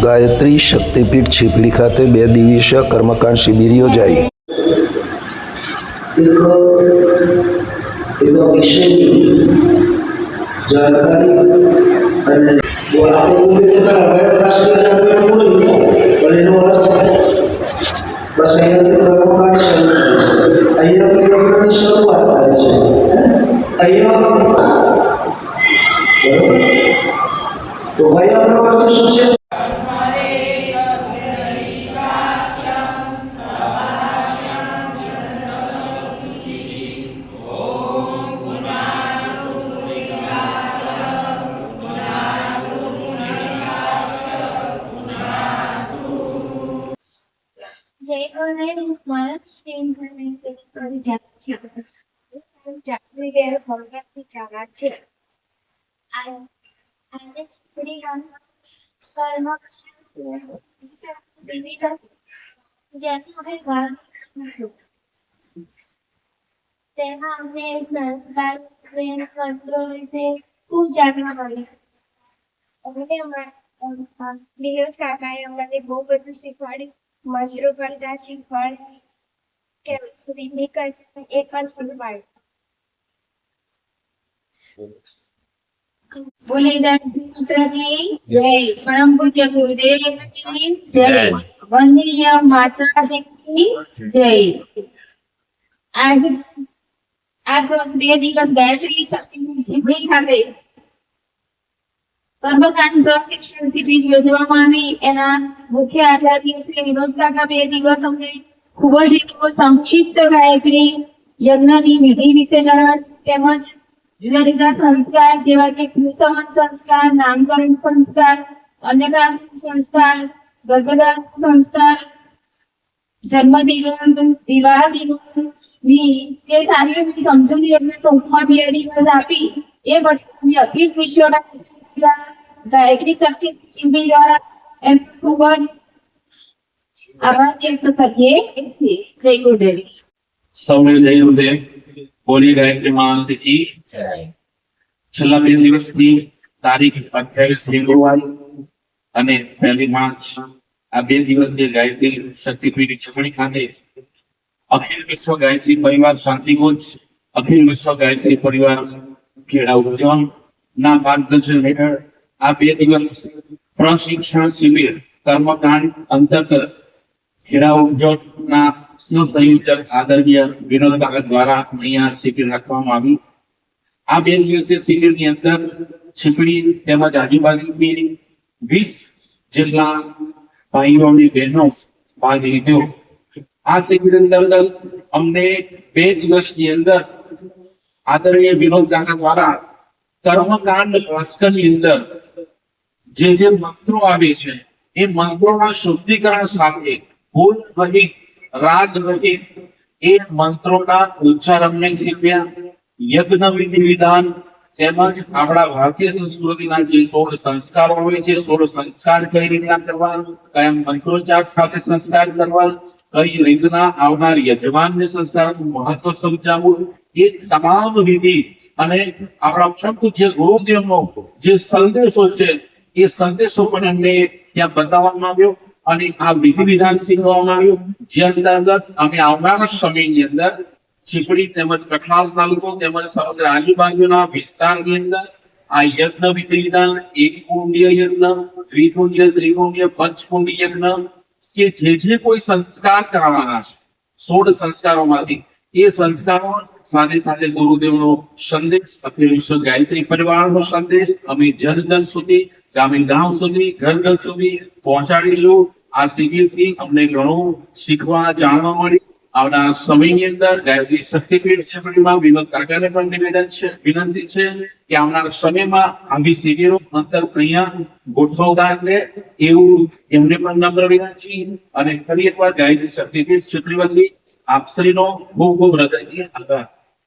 ગાયત્રી શક્તિપીઠ છીપડી ખાતે 2 દિવસીય કર્મકાંડ શિબિર યોજાઈ। तो भाई आपका अर्थ શું છે? જય ગુરુદેવ મારા ટેન્શન કરી જાત છે જાસરી કે ભગવાનની જાગા છે આજે છોડી ગામ કર્મ દેવી કા જેને હવે ગામ તેમાં અમે સંસ્કાર સ્નેહ મંત્રો વિશે ખૂબ જાણવા મળ્યું। અમે બીજો કાકાએ અમને બહુ બધું શીખવાડ્યું, મંત્રો કરતા શીખવાડ્યું કે વિધિ કરતા એ પણ શીખવાડ્યું। बोले की जय, परम पूज्य गुरुदेव की जय, वंदनीय माता जी की जय। आज रोज 2 દિવસ ગાયત્રી શક્તિની છીપડી ખાતે કર્મકાંડ પ્રશિક્ષણ શિબિર યોજવામાં આવી। એના મુખ્ય આચાર્ય શ્રી વિનોદ કાકા 2 દિવસ અમને ખૂબ જ સંક્ષિપ્ત ગાયત્રી યજ્ઞની વિધિ વિશે જણાવ્યું, તેમજ જુદા જુદા સંસ્કાર જેવા કે કુસમન સંસ્કાર, નામકરણ સંસ્કાર, અન્નપ્રાશન સંસ્કાર, ગર્ભધારણ સંસ્કાર, જન્મદિવસ, વિવાહ દિવસ ની જે સારી એવી સમજૂતી એમને ટૂંકમાં 2 દિવસ આપી એ બધી અખિલ વિશ્વના ગાયત્રી શક્તિ શિબિર દ્વારા એમ ખૂબ જ આભાર વ્યક્ત કરીએ છીએ। જય ગુરુદેવ। સૌને જય ગુરુદેવ। બોલી ગાયત્રી માત की जय। છેલ્લા 2 દિવસની તારીખ 28 ફેબ્રુઆરી અને 1 માર્ચ આ 2 દિવસીય ગાયત્રી શક્તિપીઠ છીપડી ખાતે અખિલ વિશ્વ ગાયત્રી પરિવાર શાંતિકુંજ, અખિલ વિશ્વ ગાયત્રી પરિવાર ખેડા ઉજ્જૈન ના માર્ગદર્શન હેઠળ આ 2 દિવસ પ્રશિક્ષણ શિબિર કર્મકાંડ અંતર્ગત ખેડા ઉજ્જૈન ના સંયોજક આદરણીય વિનોદ કાકા દ્વારા અહીંયા શિબિર રાખવામાં આવી। આ 2 દિવસીય શિબિરની અંદર છીપડી તેમજ આજુબાજુની 20 જિલ્લા ભાઈઓની બહેનો ભાગ લીધો। આ શિબિર અંતર્ગત અમને 2 દિવસની અંદર આદરણીય વિનોદ કાકા દ્વારા કર્મકાંડ ભાસ્કરની અંદર જે મંત્રો આવે છે એ મંત્રોના શુદ્ધિકરણ સાથે ભૂલ રહિત, રાગ રહિત એ મંત્રોના ઉચ્ચારણને શીખ્યા। યજ્ઞ વિધિ વિધાન તેમજ આપણા ભારતીય સંસ્કૃતિના જે 16 સંસ્કારો હોય છે, 16 સંસ્કાર કઈ રીતના કરવા, કયા મંત્રોચ્ચાર સાથે સંસ્કાર કરવા, કઈ રીતના આવનાર યજમાનને સંસ્કારનું મહત્વ સમજાવવું, એ તમામ વિધિ અને આપણા પરમ પૂજ્ય ગુરુદેવનો જે સંદેશો છે એ સંદેશો પણ અમને ત્યાં બતાવવામાં આવ્યો અને આ વિધિ વિધાન શીખવામાં આવ્યું, જે અંતર્ગત અમે આવનારા સમયની અંદર છીપડી તેમજ કઠલાલ તાલુકો તેમજ સમગ્ર આજુબાજુના વિસ્તારની અંદર આ યજ્ઞ વિધિ વિધાન, એકકુંડીય યજ્ઞ, દ્વિકુંડીય, ત્રિકુંડીય, પંચકુંડી યજ્ઞ કે જે કોઈ સંસ્કાર કરવાના છે 16 સંસ્કારોમાંથી એ સંસ્કારો સાથે સાથે ગુરુદેવનો સંદેશ, અખિલ વિશ્વ ગાયત્રી પરિવારનો સંદેશ અમે જન સુધી, ગામે ગામ સુધી, ઘર ઘર સુધી પહોંચાડીશું। આ શિબિરથી અમને ઘણું શીખવા જાણવા મળ્યું। આવનાર સમયની અંદર ગાયત્રી શક્તિપીઠ છીપડીમાં વિનોદ કાકાને પણ વિનંતી છે કે આવનાર સમયમાં આવી શિબિરો અંતર અહીંયા ગોઠવતા રહે એવું એમને પણ નમ્ર વિનંતી। અને ફરી એકવાર ગાયત્રી શક્તિપીઠ છીપડી વતી આપ શ્રીનો ખૂબ ખૂબ હૃદયથી આભાર।